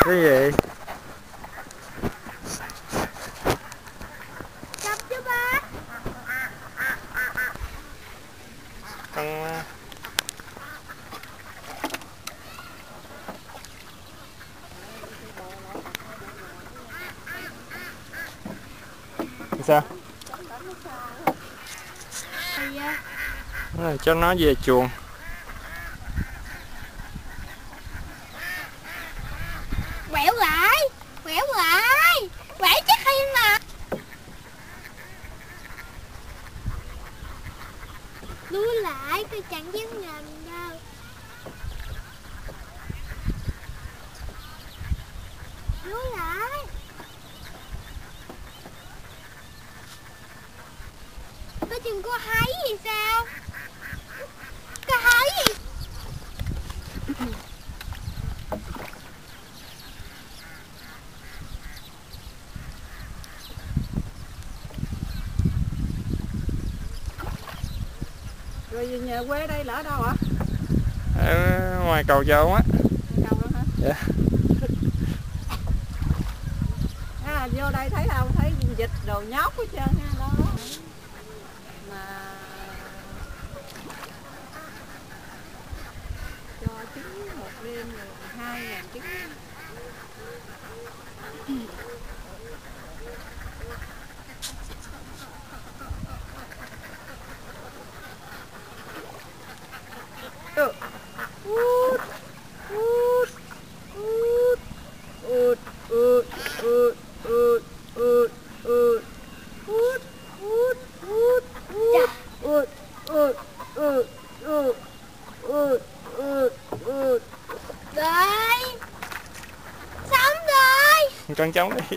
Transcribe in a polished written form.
Cái gì? Cặp cho ba. Con sao? Rồi, cho nó về chuồng. Quẹo lại, quẹo lại, quẹo chắc hiên mà. Lui lại, tôi chẳng dám nhìn đâu. Lui lại. Tôi chừng có thấy gì sao? Có thấy gì? Rồi nhà quê đây là ở đâu ạ? Ở ngoài cầu Dâu á. Cầu đó hả? Dạ. Vô đây thấy không? Thấy vịt đồ nhóc hết trơn ha đó. Mà cho trứng một đêm rồi 2.000 trứng. Rồi. Xong rồi. Con trống đi.